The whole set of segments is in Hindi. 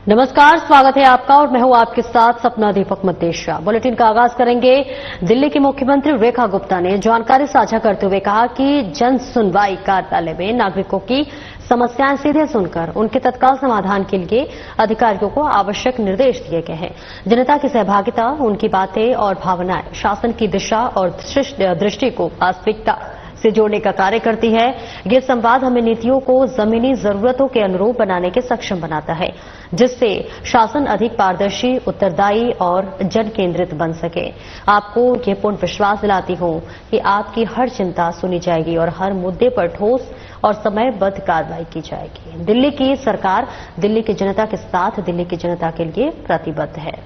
नमस्कार, स्वागत है आपका और मैं हूं आपके साथ सपना दीपक मतेशिया। बुलेटिन का आगाज करेंगे। दिल्ली की मुख्यमंत्री रेखा गुप्ता ने जानकारी साझा करते हुए कहा कि जन सुनवाई कार्यालय में नागरिकों की समस्याएं सीधे सुनकर उनके तत्काल समाधान के लिए अधिकारियों को आवश्यक निर्देश दिए गए हैं। जनता की सहभागिता, उनकी बातें और भावनाएं शासन की दिशा और दृष्टि को वास्तविकता से जोड़ने का कार्य करती है। ये संवाद हमें नीतियों को जमीनी जरूरतों के अनुरूप बनाने के सक्षम बनाता है, जिससे शासन अधिक पारदर्शी, उत्तरदायी और जन केंद्रित बन सके। आपको ये पूर्ण विश्वास दिलाती हूं कि आपकी हर चिंता सुनी जाएगी और हर मुद्दे पर ठोस और समयबद्ध कार्रवाई की जाएगी। दिल्ली की सरकार दिल्ली की जनता के साथ, दिल्ली की जनता के लिए प्रतिबद्ध है।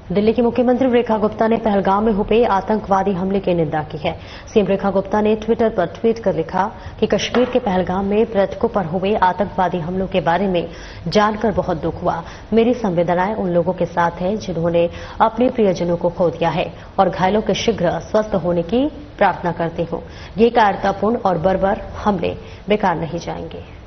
दिल्ली की मुख्यमंत्री रेखा गुप्ता ने पहलगाम में हुए आतंकवादी हमले की निंदा की है। सीएम रेखा गुप्ता ने ट्विटर पर ट्वीट कर लिखा कि कश्मीर के पहलगाम में पर्यटकों पर हुए आतंकवादी हमलों के बारे में जानकर बहुत दुख हुआ। मेरी संवेदनाएं उन लोगों के साथ है जिन्होंने अपने प्रियजनों को खो दिया है और घायलों के शीघ्र स्वस्थ होने की प्रार्थना करती हूं। ये कायरतापूर्ण और बर्बर हमले बेकार नहीं जाएंगे।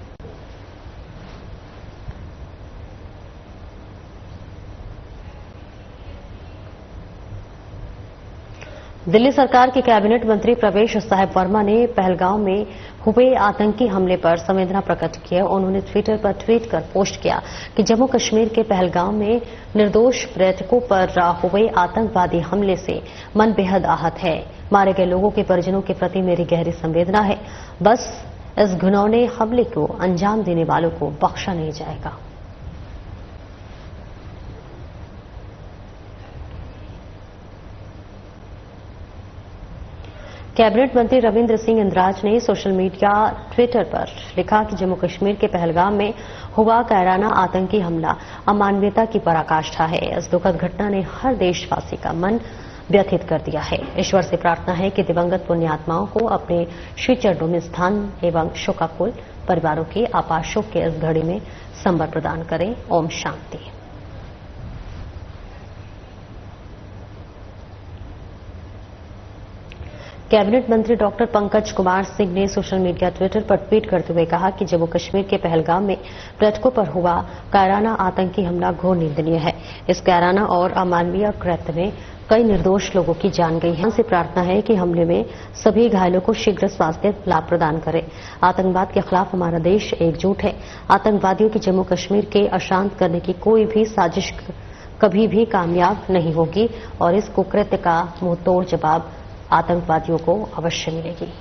दिल्ली सरकार के कैबिनेट मंत्री प्रवेश साहिब वर्मा ने पहलगाम में हुए आतंकी हमले पर संवेदना प्रकट की है। उन्होंने ट्विटर पर ट्वीट कर पोस्ट किया कि जम्मू कश्मीर के पहलगाम में निर्दोष पर्यटकों पर हुए आतंकवादी हमले से मन बेहद आहत है। मारे गए लोगों के परिजनों के प्रति मेरी गहरी संवेदना है। बस इस घिनौने हमले को अंजाम देने वालों को बख्शा नहीं जाएगा। कैबिनेट मंत्री रविंद्र सिंह इंद्राज ने सोशल मीडिया ट्विटर पर लिखा कि जम्मू कश्मीर के पहलगाम में हुआ कायराना आतंकी हमला अमानवीयता की पराकाष्ठा है। इस दुखद घटना ने हर देशवासी का मन व्यथित कर दिया है। ईश्वर से प्रार्थना है कि दिवंगत पुण्यात्माओं को अपने श्री चरणों में स्थान एवं शोकाकुल परिवारों की आपात शोक के इस घड़ी में संबल प्रदान करें। ओम शांति। कैबिनेट मंत्री डॉक्टर पंकज कुमार सिंह ने सोशल मीडिया ट्विटर पर ट्वीट करते हुए कहा कि जम्मू कश्मीर के पहलगाम में पर्यटकों पर हुआ कायराना आतंकी हमला घोर निंदनीय है। इस कायराना और अमानवीय कृत्य में कई निर्दोष लोगों की जान गई है। उनसे प्रार्थना है कि हमले में सभी घायलों को शीघ्र स्वास्थ्य लाभ प्रदान करें। आतंकवाद के खिलाफ हमारा देश एकजुट है। आतंकवादियों की जम्मू कश्मीर के अशांत करने की कोई भी साजिश कभी भी कामयाब नहीं होगी और इस कुकृत्य का मुंहतोड़ जवाब आतंकवादियों को अवश्य मिलेगी।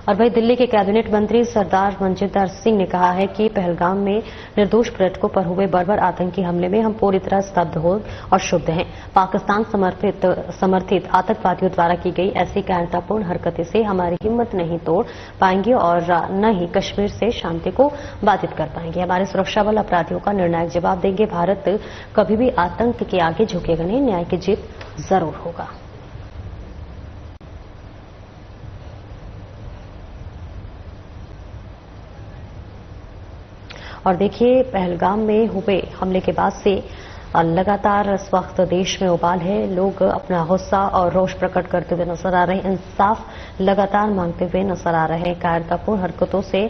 और वहीं दिल्ली के कैबिनेट मंत्री सरदार मनजिंदर सिंह ने कहा है कि पहलगाम में निर्दोष पर्यटकों पर हुए बर्बर आतंकी हमले में हम पूरी तरह स्तब्ध हो और क्षुब्ध हैं। पाकिस्तान समर्थित आतंकवादियों द्वारा की गई ऐसी कायरतापूर्ण हरकतें से हमारी हिम्मत नहीं तोड़ पाएंगे और न ही कश्मीर से शांति को बाधित कर पाएंगे। हमारे सुरक्षा बल अपराधियों का निर्णायक जवाब देंगे। भारत कभी भी आतंक के आगे झुकेगा नहीं। न्याय की जीत जरूर होगा। और देखिए, पहलगाम में हुए हमले के बाद से लगातार इस वक्त देश में उबाल है। लोग अपना गुस्सा और रोष प्रकट करते हुए नजर आ रहे हैं। इंसाफ लगातार मांगते हुए नजर आ रहे हैं। कायरतापूर्ण हरकतों से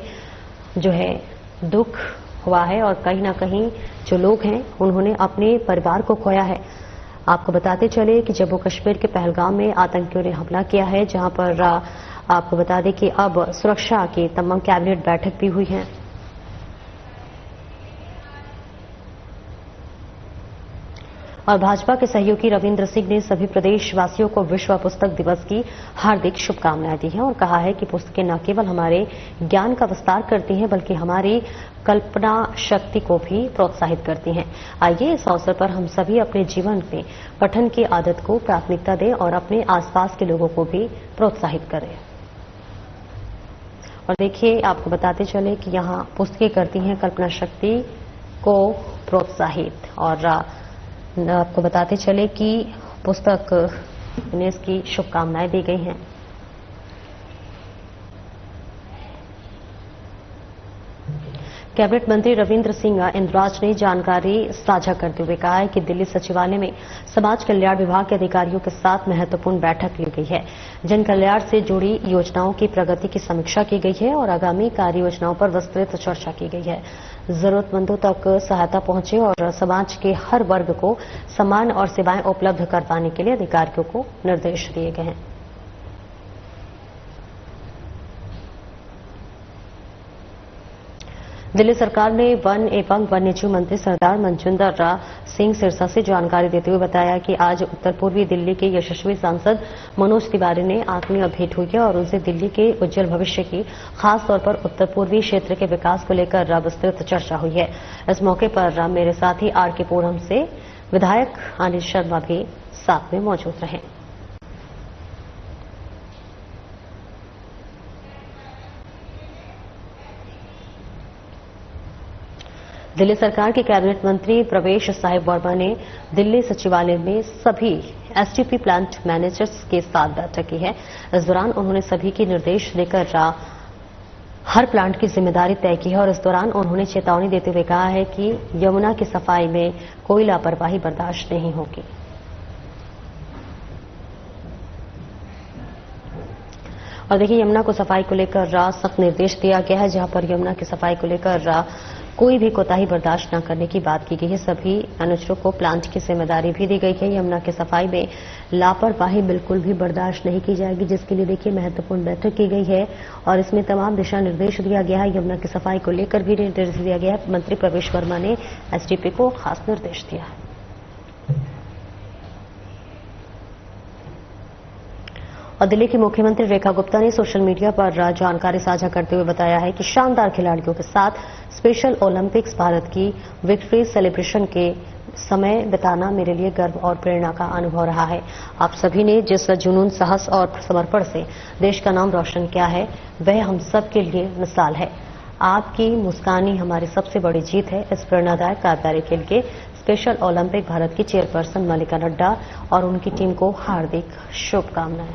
जो है दुख हुआ है और कहीं ना कहीं जो लोग हैं उन्होंने अपने परिवार को खोया है। आपको बताते चले कि जम्मू कश्मीर के पहलगाम में आतंकियों ने हमला किया है, जहां पर आपको बता दें कि अब सुरक्षा की तमाम कैबिनेट बैठक भी हुई है। और भाजपा के सहयोगी रविंद्र सिंह ने सभी प्रदेशवासियों को विश्व पुस्तक दिवस की हार्दिक शुभकामनाएं दी हैं और कहा है कि पुस्तकें न केवल हमारे ज्ञान का विस्तार करती हैं बल्कि हमारी कल्पना शक्ति को भी प्रोत्साहित करती हैं। आइए इस अवसर पर हम सभी अपने जीवन में पठन की आदत को प्राथमिकता दें और अपने आसपास के लोगों को भी प्रोत्साहित करें। और देखिए, आपको बताते चले कि यहाँ पुस्तकें करती हैं कल्पना शक्ति को प्रोत्साहित। और आपको बताते चले कि पुस्तक ने इसकी शुभकामनाएं दी गई हैं। कैबिनेट मंत्री रविंद्र सिंह इंद्राज ने जानकारी साझा करते हुए कहा है कि दिल्ली सचिवालय में समाज कल्याण विभाग के अधिकारियों के साथ महत्वपूर्ण बैठक ली गई है। जन कल्याण से जुड़ी योजनाओं की प्रगति की समीक्षा की गई है और आगामी कार्य योजनाओं पर विस्तृत चर्चा की गई है। जरूरतमंदों तक सहायता पहुंचे और समाज के हर वर्ग को सम्मान और सेवाएं उपलब्ध करवाने के लिए अधिकारियों को निर्देश दिए गए हैं। दिल्ली सरकार ने वन एवं वन्यजीव मंत्री सरदार मनजिंदर सिंह सिरसा से जानकारी देते हुए बताया कि आज उत्तर पूर्वी दिल्ली के यशस्वी सांसद मनोज तिवारी ने आत्मीय भेंट हुई है और उनसे दिल्ली के उज्जवल भविष्य की खास तौर पर उत्तर पूर्वी क्षेत्र के विकास को लेकर विस्तृत चर्चा हुई है। इस मौके पर मेरे साथी आर.के. पूरम से विधायक अनिल शर्मा भी साथ में मौजूद रहे। दिल्ली सरकार के कैबिनेट मंत्री प्रवेश साहिब वर्मा ने दिल्ली सचिवालय में सभी एसटीपी प्लांट मैनेजर्स के साथ बैठक की है। इस दौरान उन्होंने सभी की निर्देश देकर हर प्लांट की जिम्मेदारी तय की है और इस दौरान उन्होंने चेतावनी देते हुए कहा है कि यमुना की सफाई में कोई लापरवाही बर्दाश्त नहीं होगी। और देखिए, यमुना को सफाई को लेकर सख्त निर्देश दिया गया है, जहां पर यमुना की सफाई को लेकर कोई भी कोताही बर्दाश्त न करने की बात की गई है। सभी मैनेजरों को प्लांट की जिम्मेदारी भी दी गई है। यमुना की सफाई में लापरवाही बिल्कुल भी बर्दाश्त नहीं की जाएगी, जिसके लिए देखिए महत्वपूर्ण बैठक की गई है और इसमें तमाम दिशा निर्देश दिया गया है। यमुना की सफाई को लेकर भी निर्देश दिया गया है। मंत्री प्रवेश वर्मा ने एसडीपी को खास निर्देश दिया है। और दिल्ली की मुख्यमंत्री रेखा गुप्ता ने सोशल मीडिया पर जानकारी साझा करते हुए बताया है कि शानदार खिलाड़ियों के साथ स्पेशल ओलंपिक्स भारत की विक्ट्री सेलिब्रेशन के समय बिताना मेरे लिए गर्व और प्रेरणा का अनुभव रहा है। आप सभी ने जिस जुनून, साहस और समर्पण से देश का नाम रोशन किया है, वह हम सब के लिए मिसाल है। आपकी मुस्कान ही हमारी सबसे बड़ी जीत है। इस प्रेरणादायक कार्य के लिए स्पेशल ओलंपिक भारत की चेयरपर्सन मल्लिका नड्डा और उनकी टीम को हार्दिक शुभकामनाएं।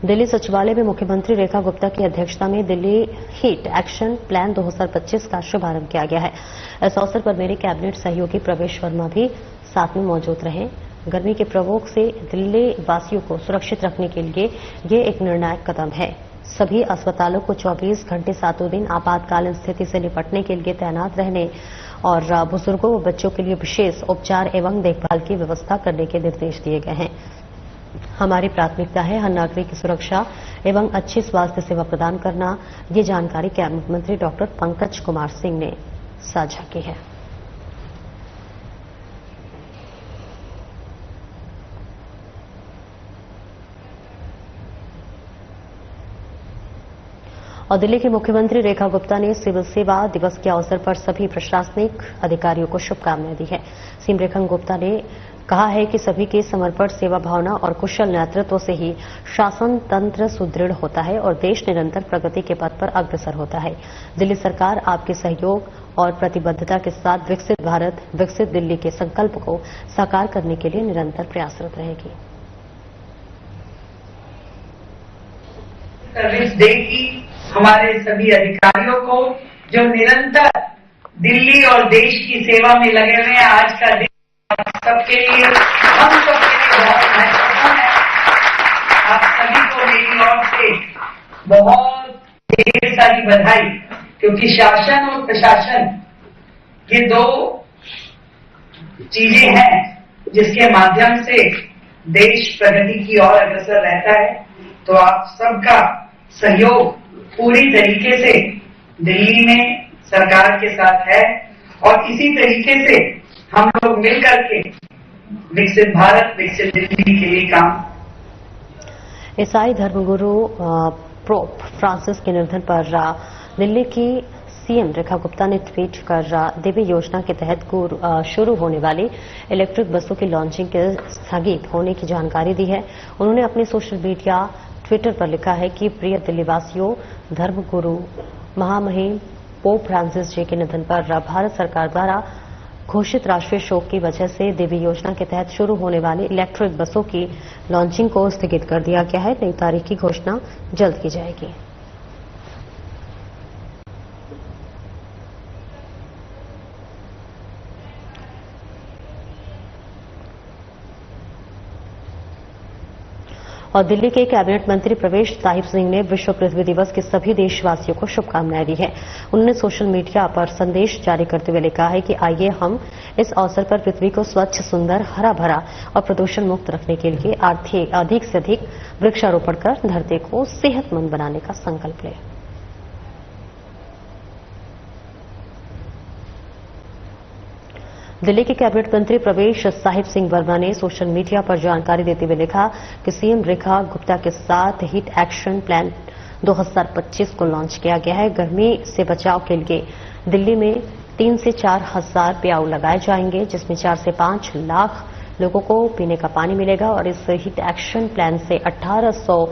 दिल्ली सचिवालय में मुख्यमंत्री रेखा गुप्ता की अध्यक्षता में दिल्ली हीट एक्शन प्लान 2025 का शुभारंभ किया गया है। इस अवसर पर मेरे कैबिनेट सहयोगी प्रवेश वर्मा भी साथ में मौजूद रहे। गर्मी के प्रकोप से दिल्ली वासियों को सुरक्षित रखने के लिए ये एक निर्णायक कदम है। सभी अस्पतालों को 24 घंटे सातों दिन आपातकालीन स्थिति से निपटने के लिए तैनात रहने और बुजुर्गों व बच्चों के लिए विशेष उपचार एवं देखभाल की व्यवस्था करने के निर्देश दिए गए हैं। हमारी प्राथमिकता है हर नागरिक की सुरक्षा एवं अच्छी स्वास्थ्य सेवा प्रदान करना। ये जानकारी कैबिनेट मंत्री डॉक्टर पंकज कुमार सिंह ने साझा की है। और दिल्ली के मुख्यमंत्री रेखा गुप्ता ने सिविल सेवा दिवस के अवसर पर सभी प्रशासनिक अधिकारियों को शुभकामनाएं दी है। सीएम रेखा गुप्ता ने कहा है कि सभी के समर्पण, सेवा भावना और कुशल नेतृत्व से ही शासन तंत्र सुदृढ़ होता है और देश निरंतर प्रगति के पथ पर अग्रसर होता है। दिल्ली सरकार आपके सहयोग और प्रतिबद्धता के साथ विकसित भारत, विकसित दिल्ली के संकल्प को साकार करने के लिए निरंतर प्रयासरत रहेगी। सर्विस देगी हमारे सभी अधिकारियों को जो निरंतर दिल्ली और देश की सेवा में लगे हुए हैं। आज का दिन सबके लिए, हम सबके लिए बहुत महत्वपूर्ण है। आप सभी को मेरी ओर से बहुत ढेर सारी बधाई, क्योंकि शासन और प्रशासन ये दो चीजें हैं जिसके माध्यम से देश प्रगति की ओर अग्रसर रहता है। तो आप सबका सहयोग पूरी तरीके से दिल्ली में सरकार के साथ है और इसी तरीके से हम लोग मिलकर के विकसित भारत, विकसित दिल्ली के लिए काम। ईसाई धर्मगुरु पोप फ्रांसिस के निधन पर दिल्ली की सीएम रेखा गुप्ता ने ट्वीट कर दिव्य योजना के तहत शुरू होने वाली इलेक्ट्रिक बसों की लॉन्चिंग के स्थगित होने की जानकारी दी है। उन्होंने अपने सोशल मीडिया ट्विटर पर लिखा है कि प्रिय दिल्लीवासियों, धर्मगुरु महामहिम पोप फ्रांसिस जी के निधन पर भारत सरकार द्वारा घोषित राष्ट्रीय शोक की वजह से दिव्य योजना के तहत शुरू होने वाली इलेक्ट्रिक बसों की लॉन्चिंग को स्थगित कर दिया गया है। नई तारीख की घोषणा जल्द की जाएगी। और दिल्ली के कैबिनेट मंत्री प्रवेश साहिब सिंह ने विश्व पृथ्वी दिवस के सभी देशवासियों को शुभकामनाएं दी है। उन्होंने सोशल मीडिया पर संदेश जारी करते हुए लिखा है कि आइए हम इस अवसर पर पृथ्वी को स्वच्छ, सुंदर, हरा भरा और प्रदूषण मुक्त रखने के लिए अधिक से अधिक वृक्षारोपण कर धरती को सेहतमंद बनाने का संकल्प लें। दिल्ली के कैबिनेट मंत्री प्रवेश साहिब सिंह वर्मा ने सोशल मीडिया पर जानकारी देते हुए लिखा कि सीएम रेखा गुप्ता के साथ हीट एक्शन प्लान 2025 को लॉन्च किया गया है। गर्मी से बचाव के लिए दिल्ली में 3 से 4 हजार प्याऊ लगाए जाएंगे, जिसमें 4 से 5 लाख लोगों को पीने का पानी मिलेगा और इस हीट एक्शन प्लान से 1800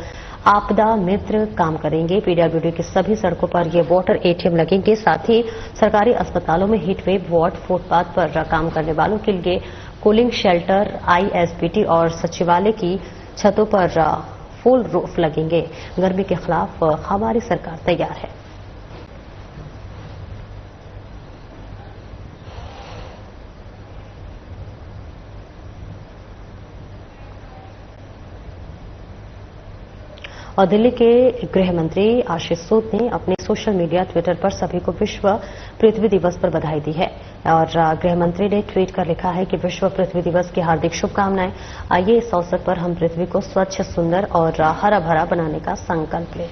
आपदा मित्र काम करेंगे। पीडब्ल्यूडी की सभी सड़कों पर ये वाटर एटीएम लगेंगे। साथ ही सरकारी अस्पतालों में हीट वेव वार्ड, फुटपाथ पर काम करने वालों के लिए कूलिंग शेल्टर, आईएसबीटी और सचिवालय की छतों पर फुल रूफ लगेंगे। गर्मी के खिलाफ हमारी सरकार तैयार है। और दिल्ली के गृह मंत्री आशीष सूद ने अपने सोशल मीडिया ट्विटर पर सभी को विश्व पृथ्वी दिवस पर बधाई दी है। और गृह मंत्री ने ट्वीट कर लिखा है कि विश्व पृथ्वी दिवस की हार्दिक शुभकामनाएं। आइए इस अवसर पर हम पृथ्वी को स्वच्छ, सुंदर और हरा भरा बनाने का संकल्प लें।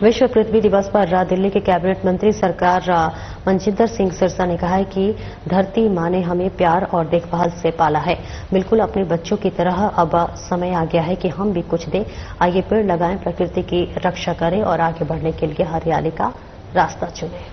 विश्व पृथ्वी दिवस पर दिल्ली के कैबिनेट मंत्री सरकार मनजिंदर सिंह सिरसा ने कहा है कि धरती मां ने हमें प्यार और देखभाल से पाला है। बिल्कुल अपने बच्चों की तरह अब समय आ गया है कि हम भी कुछ दें। आइए पेड़ लगाएं, प्रकृति की रक्षा करें और आगे बढ़ने के लिए हरियाली का रास्ता चुनें।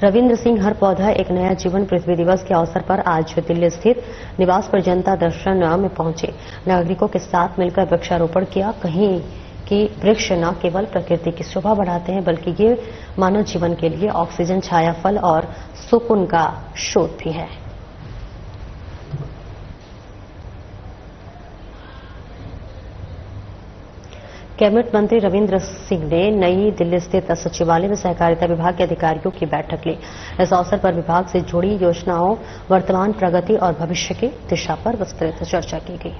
रविंद्र सिंह हर पौधा एक नया जीवन पृथ्वी दिवस के अवसर पर आज दिल्ली स्थित निवास पर जनता दर्शन में पहुंचे। नागरिकों के साथ मिलकर वृक्षारोपण किया। कहीं कि वृक्ष न केवल प्रकृति की शोभा बढ़ाते हैं, बल्कि ये मानव जीवन के लिए ऑक्सीजन, छाया, फल और सुकून का स्रोत भी है। कैबिनेट मंत्री रविंद्र सिंह ने नई दिल्ली स्थित सचिवालय में सहकारिता विभाग के अधिकारियों की बैठक ली। इस अवसर पर विभाग से जुड़ी योजनाओं, वर्तमान प्रगति और भविष्य की दिशा पर विस्तृत चर्चा की गई।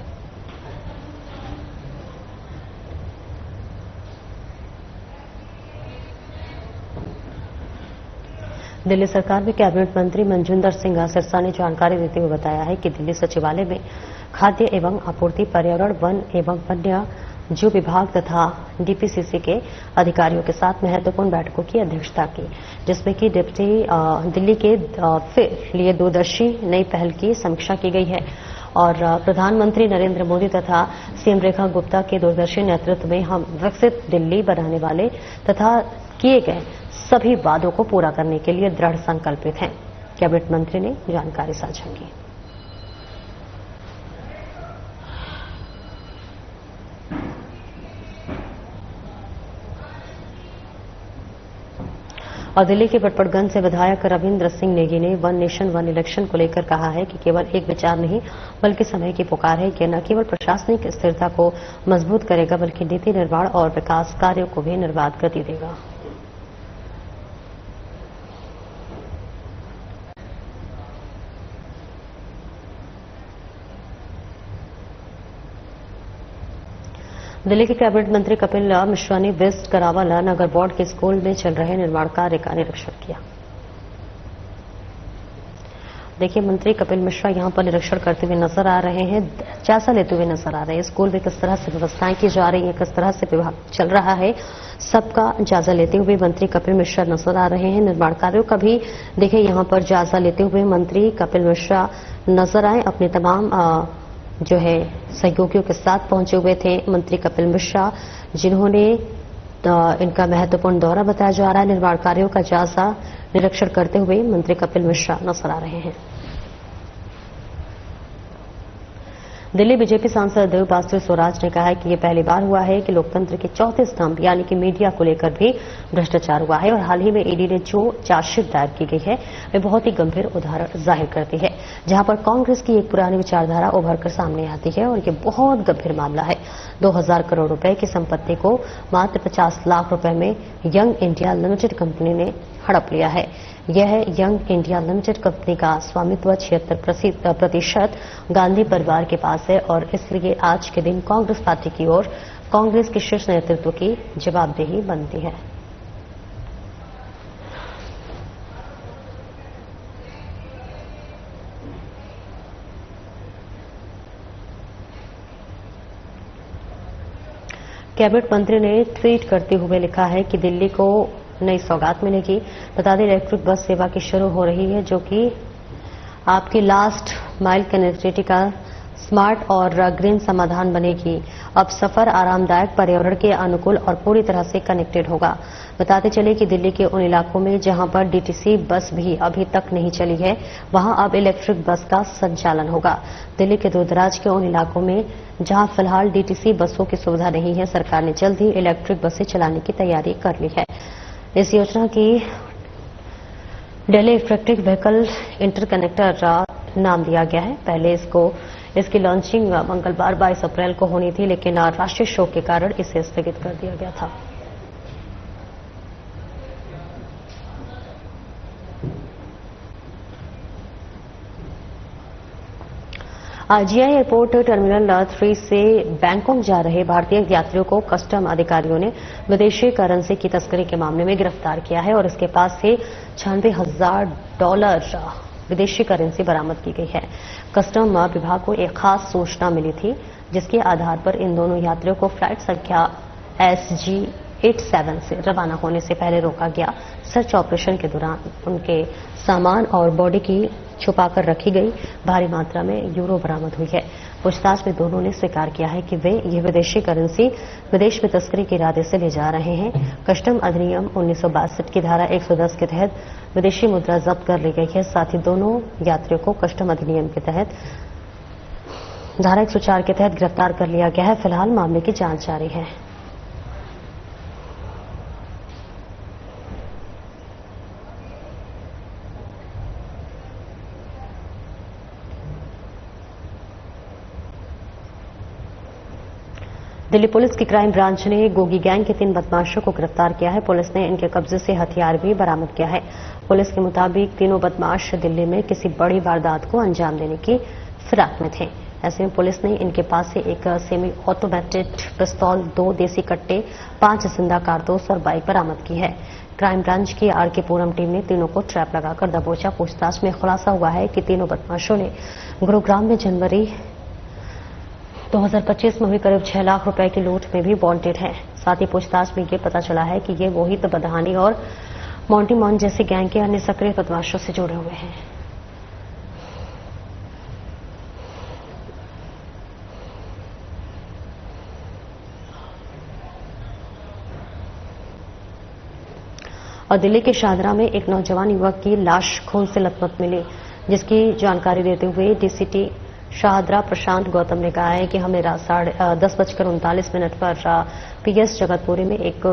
दिल्ली सरकार में कैबिनेट मंत्री मनजिंदर सिंह सिरसा ने जानकारी देते हुए बताया है कि दिल्ली सचिवालय में खाद्य एवं आपूर्ति, पर्यावरण, वन एवं वन्य जीव विभाग तथा डीपीसीसी के अधिकारियों के साथ महत्वपूर्ण बैठकों की अध्यक्षता की, जिसमें कि दिल्ली के फिर लिए दूरदर्शी नई पहल की समीक्षा की गई है। और प्रधानमंत्री नरेंद्र मोदी तथा सीएम रेखा गुप्ता के दूरदर्शी नेतृत्व में हम विकसित दिल्ली बनाने वाले तथा किए गए सभी वादों को पूरा करने के लिए दृढ़ संकल्पित हैं। कैबिनेट मंत्री ने जानकारी साझा की। और दिल्ली के बटपटगंज से विधायक रविंद्र सिंह नेगी ने वन नेशन वन इलेक्शन को लेकर कहा है कि केवल एक विचार नहीं बल्कि समय की पुकार है कि न केवल प्रशासनिक स्थिरता को मजबूत करेगा बल्कि नीति निर्माण और विकास कार्यों को भी निर्बाध गति देगा। दिल्ली के कैबिनेट मंत्री कपिल मिश्रा ने वेस्ट करावला नगर वार्ड के स्कूल में चल रहे निर्माण कार्य का निरीक्षण किया। देखिए, मंत्री कपिल मिश्रा यहां पर निरीक्षण करते हुए नजर आ रहे हैं, जायजा लेते हुए नजर आ रहे हैं। स्कूल में किस तरह से व्यवस्थाएं की जा रही हैं, किस तरह से विभाग चल रहा है, सबका जायजा लेते हुए मंत्री कपिल मिश्रा नजर आ रहे हैं। निर्माण कार्यों का भी देखिए यहां पर जायजा लेते हुए मंत्री कपिल मिश्रा नजर आए। अपने तमाम जो है सहयोगियों के साथ पहुंचे हुए थे मंत्री कपिल मिश्रा, जिन्होंने इनका महत्वपूर्ण दौरा बताया जा रहा है। निर्माण कार्यों का जायजा निरीक्षण करते हुए मंत्री कपिल मिश्रा नजर आ रहे हैं। दिल्ली बीजेपी सांसद देवपाल स्वराज ने कहा है कि ये पहली बार हुआ है कि लोकतंत्र के चौथे स्तंभ यानी कि मीडिया को लेकर भी भ्रष्टाचार हुआ है और हाल ही में ईडी ने जो चार्जशीट दायर की गई है वे बहुत ही गंभीर उदाहरण जाहिर करती है, जहां पर कांग्रेस की एक पुरानी विचारधारा उभरकर सामने आती है और ये बहुत गंभीर मामला है। 2000 करोड़ रुपए की संपत्ति को मात्र 50 लाख रुपए में यंग इंडिया लिमिटेड कंपनी ने हड़प लिया है। यह यंग इंडिया लिमिटेड कंपनी का स्वामित्व 76% गांधी परिवार के पास है और इसलिए आज के दिन कांग्रेस पार्टी की ओर कांग्रेस के शीर्ष नेतृत्व की जवाबदेही बनती है। कैबिनेट मंत्री ने ट्वीट करते हुए लिखा है कि दिल्ली को नई सौगात मिलेगी। बता दें इलेक्ट्रिक बस सेवा की शुरू हो रही है जो कि आपकी लास्ट माइल कनेक्टिविटी का स्मार्ट और ग्रीन समाधान बनेगी। अब सफर आरामदायक, पर्यावरण के अनुकूल और पूरी तरह से कनेक्टेड होगा। बताते चले कि दिल्ली के उन इलाकों में जहां पर डीटीसी बस भी अभी तक नहीं चली है वहां अब इलेक्ट्रिक बस का संचालन होगा। दिल्ली के दूरदराज के उन इलाकों में जहां फिलहाल डीटीसी बसों की सुविधा नहीं है, सरकार ने जल्द ही इलेक्ट्रिक बसें चलाने की तैयारी कर ली है। इस योजना की दिल्ली इलेक्ट्रिक व्हीकल इंटरकनेक्टर नाम दिया गया है। पहले इसकी लॉन्चिंग मंगलवार 22 अप्रैल को होनी थी, लेकिन राष्ट्रीय शोक के कारण इसे स्थगित कर दिया गया था। आईजीआई एयरपोर्ट टर्मिनल 3 से बैंकॉक जा रहे भारतीय यात्रियों को कस्टम अधिकारियों ने विदेशी करेंसी की तस्करी के मामले में गिरफ्तार किया है और इसके पास से $96,000 विदेशी करेंसी बरामद की गई है। कस्टम विभाग को एक खास सूचना मिली थी जिसके आधार पर इन दोनों यात्रियों को फ्लाइट संख्या SG87 से रवाना होने से पहले रोका गया। सर्च ऑपरेशन के दौरान उनके सामान और बॉडी की छुपाकर रखी गई भारी मात्रा में यूरो बरामद हुई है। पूछताछ में दोनों ने स्वीकार किया है कि वे ये विदेशी करेंसी विदेश में तस्करी के इरादे से ले जा रहे हैं। कस्टम अधिनियम 1962 की धारा 110 के तहत विदेशी मुद्रा जब्त कर ली गई है। साथ ही दोनों यात्रियों को कस्टम अधिनियम के तहत धारा 104 के तहत गिरफ्तार कर लिया गया है। फिलहाल मामले की जांच जारी है। दिल्ली पुलिस की क्राइम ब्रांच ने गोगी गैंग के 3 बदमाशों को गिरफ्तार किया है। पुलिस ने इनके कब्जे से हथियार भी बरामद किया है। पुलिस के मुताबिक तीनों बदमाश दिल्ली में किसी बड़ी वारदात को अंजाम देने की फिराक में थे। ऐसे में पुलिस ने इनके पास से एक सेमी ऑटोमेटिक पिस्तौल, 2 देसी कट्टे, 5 जिंदा कारतूस और बाइक बरामद की है। क्राइम ब्रांच की आरके पूरम टीम ने तीनों को ट्रैप लगाकर दबोचा। पूछताछ में खुलासा हुआ है कि तीनों बदमाशों ने गुरुग्राम में जनवरी 2025 में हुई करीब 6 लाख रुपए की लूट में भी वांटेड हैं। साथ ही पूछताछ में ये पता चला है कि ये मोहित बदहानी और मोंटी मॉन जैसे गैंग के अन्य सक्रिय बदमाशों से जुड़े हुए हैं। और दिल्ली के शाहदरा में एक नौजवान युवक की लाश खून से लथपथ मिली, जिसकी जानकारी देते हुए डीसीटी शाहदरा प्रशांत गौतम ने कहा है कि हमें 10:39 पर पीएस जगतपुरी में एक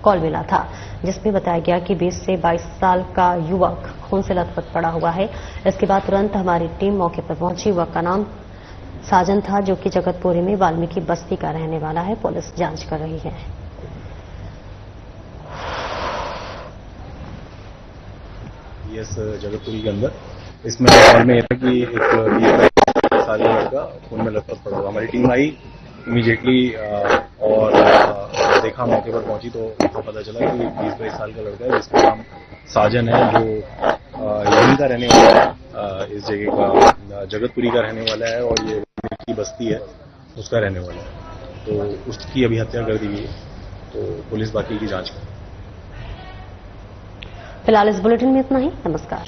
कॉल मिला था जिसमें बताया गया कि 20 से 22 साल का युवक खून से लथपथ पड़ा हुआ है। इसके बाद तुरंत हमारी टीम मौके पर पहुंची। युवक का नाम साजन था जो कि जगतपुरी में वाल्मीकि बस्ती का रहने वाला है। पुलिस जांच कर रही है। पीएस जगतपुरी के अंदर इसमें कॉल में यह था कि एक 20 साल का लड़का खून में लथपथ पड़ा हुआ। हमारी टीम आई इमीडिएटली और देखा, मौके पर पहुंची तो उसको पता चला कि 20-22 साल का लड़का है जिसका नाम साजन है, जो यहीं का रहने वाला है, इस जगह का जगतपुरी का रहने वाला है और ये की बस्ती है उसका रहने वाला है। तो उसकी अभी हत्या कर दी गई है, तो पुलिस बाकी की जांच कर। फिलहाल इस बुलेटिन में इतना ही। नमस्कार।